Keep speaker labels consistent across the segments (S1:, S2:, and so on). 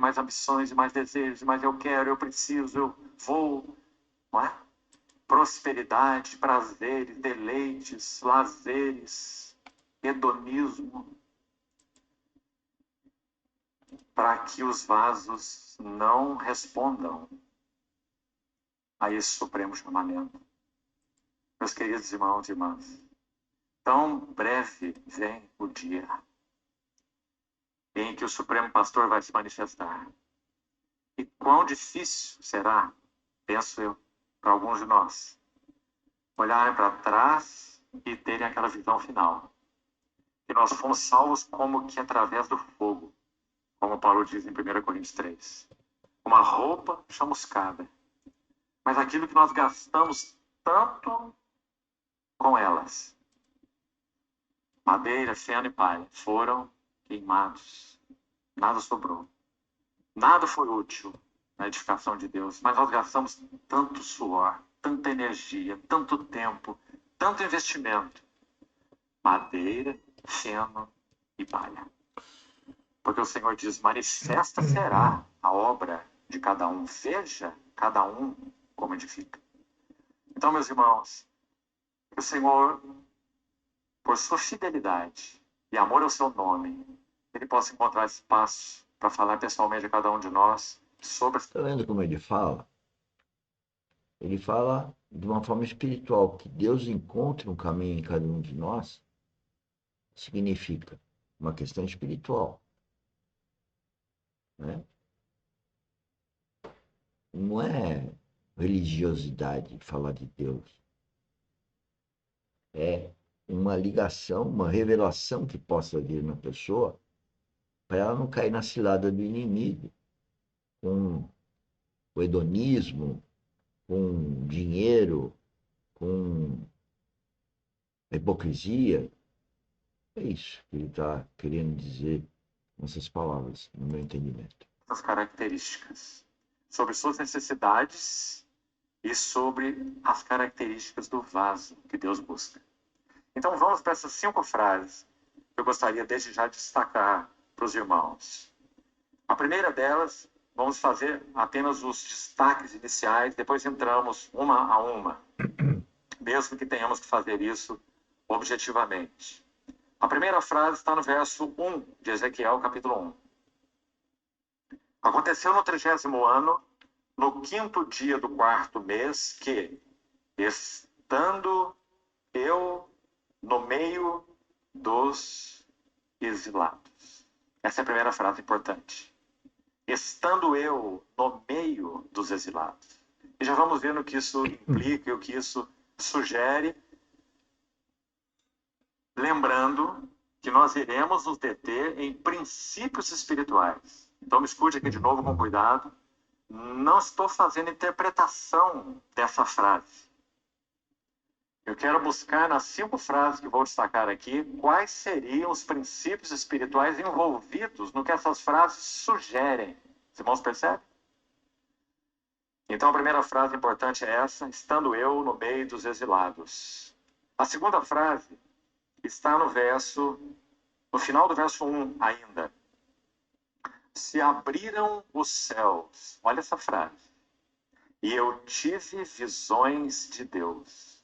S1: mais ambições, e mais desejos, mais eu quero, eu preciso, eu vou, não é? Prosperidade, prazeres, deleites, lazeres, hedonismo, para que os vasos não respondam a esse supremo chamamento. Meus queridos irmãos e irmãs, tão breve vem o dia em que o Supremo Pastor vai se manifestar. E quão difícil será, penso eu, para alguns de nós, olharem para trás e terem aquela visão final. Que nós fomos salvos como que através do fogo, como Paulo diz em 1 Coríntios 3. Uma roupa chamuscada. Mas aquilo que nós gastamos tanto com elas, madeira, feno e palha, foram queimados. Nada sobrou. Nada foi útil na edificação de Deus, mas nós gastamos tanto suor, tanta energia, tanto tempo, tanto investimento. Madeira, feno e palha. Porque o Senhor diz, manifesta será a obra de cada um. Veja cada um como edifica. Então, meus irmãos, que o Senhor, por sua fidelidade e amor ao seu nome, Ele possa encontrar espaço para falar pessoalmente a cada um de nós sobre...
S2: Está vendo como ele fala? Ele fala de uma forma espiritual, que Deus encontre um caminho em cada um de nós, significa uma questão espiritual, né? Não é religiosidade falar de Deus. É uma ligação, uma revelação que possa vir na pessoa para ela não cair na cilada do inimigo, com o hedonismo, com dinheiro, com a hipocrisia. É isso que ele está querendo dizer nessas palavras, no meu entendimento.
S1: As características, sobre suas necessidades e sobre as características do vaso que Deus busca. Então vamos para essas 5 frases que eu gostaria desde já de destacar para os irmãos. A primeira delas, vamos fazer apenas os destaques iniciais, depois entramos uma a uma, mesmo que tenhamos que fazer isso objetivamente. A primeira frase está no verso 1 de Ezequiel, capítulo 1. Aconteceu no 30º ano, no 5º dia do 4º mês, que, estando eu no meio dos exilados. Essa é a primeira frase importante. Estando eu no meio dos exilados. E já vamos ver no que isso implica e o que isso sugere. Lembrando que nós iremos nos deter em princípios espirituais. Então me escute aqui de novo com cuidado. Não estou fazendo interpretação dessa frase. Eu quero buscar nas 5 frases que vou destacar aqui quais seriam os princípios espirituais envolvidos no que essas frases sugerem. Os irmãos percebem? Então a primeira frase importante é essa, estando eu no meio dos exilados. A segunda frase está no final do verso 1 ainda. Se abriram os céus. Olha essa frase. E eu tive visões de Deus.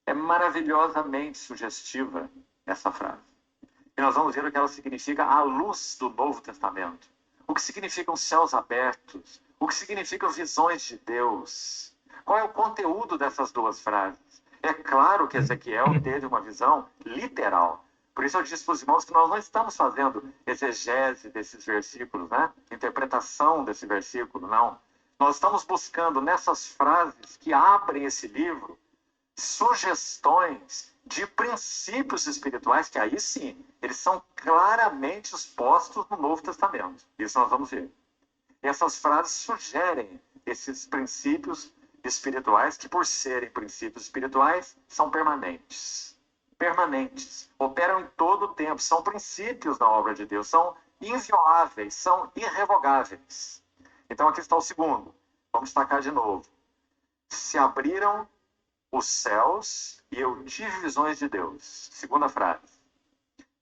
S1: É maravilhosamente sugestiva essa frase. E nós vamos ver o que ela significa à luz do Novo Testamento. O que significam céus abertos? O que significam visões de Deus? Qual é o conteúdo dessas 2 frases? É claro que Ezequiel teve uma visão literal. Por isso eu disse para os irmãos que nós não estamos fazendo exegese desses versículos, né? Interpretação desse versículo, não. Nós estamos buscando nessas frases que abrem esse livro sugestões de princípios espirituais que aí sim, eles são claramente expostos no Novo Testamento. Isso nós vamos ver. E essas frases sugerem esses princípios espirituais que, por serem princípios espirituais, são permanentes. Permanentes. Operam em todo o tempo. São princípios na obra de Deus. São invioláveis. São irrevogáveis. Então aqui está o segundo. Vamos destacar de novo. Se abriram os céus e eu tive visões de Deus. Segunda frase.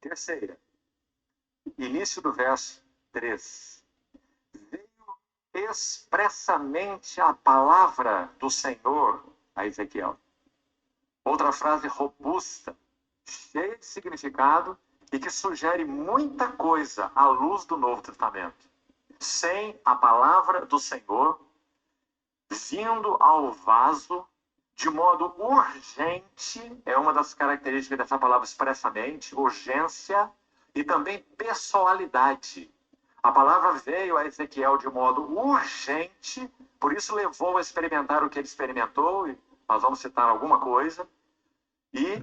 S1: Terceira. Início do verso 3. Veio expressamente a palavra do Senhor a Ezequiel. Outra frase robusta, cheia de significado e que sugere muita coisa à luz do Novo Testamento. Sem a palavra do Senhor vindo ao vaso de modo urgente, é uma das características dessa palavra expressamente, urgência e também pessoalidade. A palavra veio a Ezequiel de modo urgente, por isso levou a experimentar o que ele experimentou, e nós vamos citar alguma coisa, e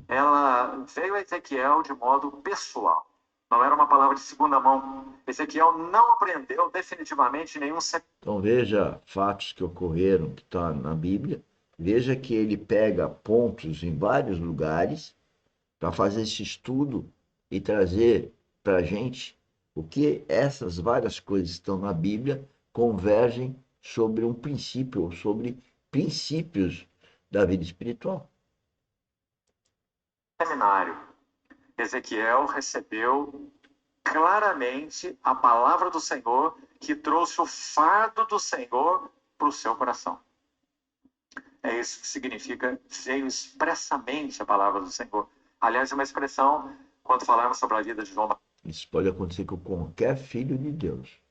S1: ela veio a Ezequiel de modo pessoal. Não era uma palavra de segunda mão. Ezequiel não aprendeu definitivamente nenhum...
S2: Então veja fatos que ocorreram, que está na Bíblia. Veja que ele pega pontos em vários lugares para fazer esse estudo e trazer para a gente o que essas várias coisas que estão na Bíblia convergem sobre um princípio, ou sobre princípios da vida espiritual.
S1: Seminário. Ezequiel recebeu claramente a palavra do Senhor, que trouxe o fardo do Senhor para o seu coração. É isso que significa, veio expressamente a palavra do Senhor. Aliás, é uma expressão, quando falarmos sobre a vida de João...
S2: Isso pode acontecer com qualquer filho de Deus.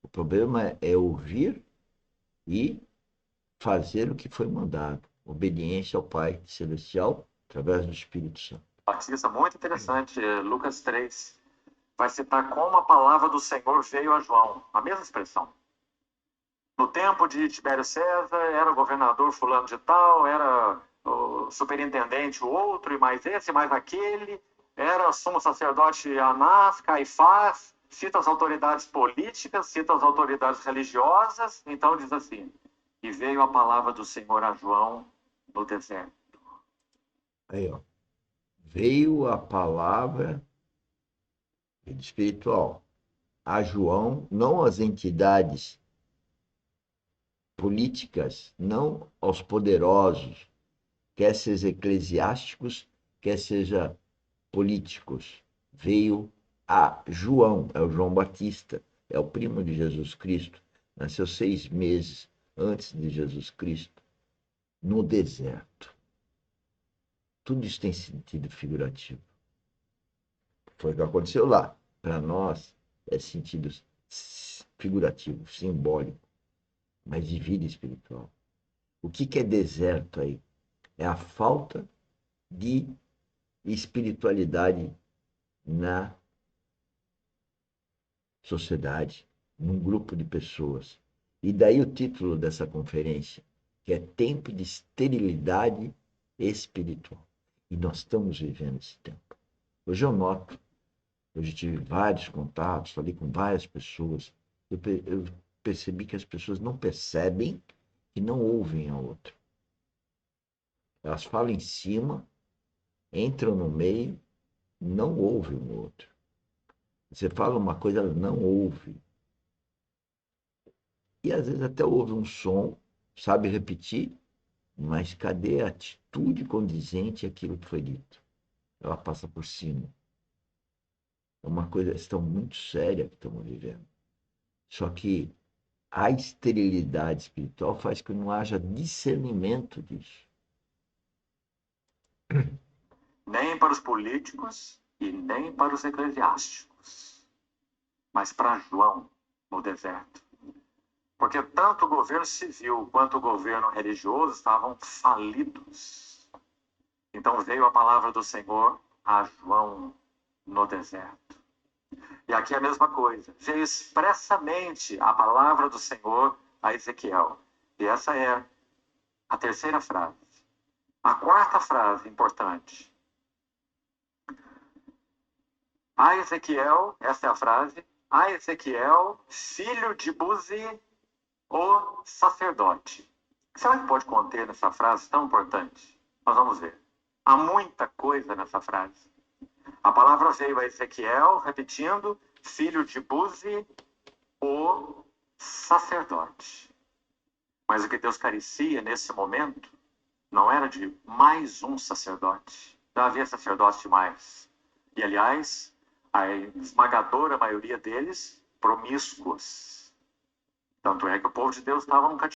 S2: O problema é ouvir e fazer o que foi mandado. Obediência ao Pai Celestial através do Espírito Santo.
S1: Batista, muito interessante, Lucas 3, vai citar como a palavra do Senhor veio a João. A mesma expressão. No tempo de Tibério César, era o governador fulano de tal, era o superintendente o outro, e mais esse, mais aquele, era o sumo sacerdote Anás, Caifás, cita as autoridades políticas, cita as autoridades religiosas, então diz assim, e veio a palavra do Senhor a João no deserto.
S2: Aí, ó. Veio a palavra espiritual a João, não às entidades políticas, não aos poderosos, quer seja eclesiásticos, quer seja políticos. Veio a João, é o João Batista, é o primo de Jesus Cristo, nasceu 6 meses antes de Jesus Cristo, no deserto. Tudo isso tem sentido figurativo. Foi o que aconteceu lá. Para nós, é sentido figurativo, simbólico, mas de vida espiritual. O que é deserto aí? É a falta de espiritualidade na sociedade, num grupo de pessoas. E daí o título dessa conferência, que é Tempo de Esterilidade Espiritual. E nós estamos vivendo esse tempo. Hoje eu noto, hoje tive vários contatos, falei com várias pessoas, eu percebi que as pessoas não percebem e não ouvem a outra. Elas falam em cima, entram no meio, não ouvem o outro. Você fala uma coisa, ela não ouve. E às vezes até ouve um som, sabe repetir, mas cadê a atitude condizente àquilo que foi dito? Ela passa por cima. É uma questão muito séria que estamos vivendo. Só que a esterilidade espiritual faz que não haja discernimento disso.
S1: Nem para os políticos e nem para os eclesiásticos, mas para João no deserto. Porque tanto o governo civil quanto o governo religioso estavam falidos. Então veio a palavra do Senhor a João no deserto. E aqui é a mesma coisa. Veio expressamente a palavra do Senhor a Ezequiel. E essa é a terceira frase. A quarta frase importante. A Ezequiel, essa é a frase, a Ezequiel, filho de Buzi, o sacerdote. O que será que pode conter nessa frase tão importante? Nós vamos ver. Há muita coisa nessa frase. A palavra veio a Ezequiel, repetindo, filho de Buzi, o sacerdote. Mas o que Deus carecia nesse momento não era de mais um sacerdote. Não havia sacerdote demais. E, aliás, a esmagadora maioria deles, promíscuos. Tanto é que o povo de Deus estava no cativeiro.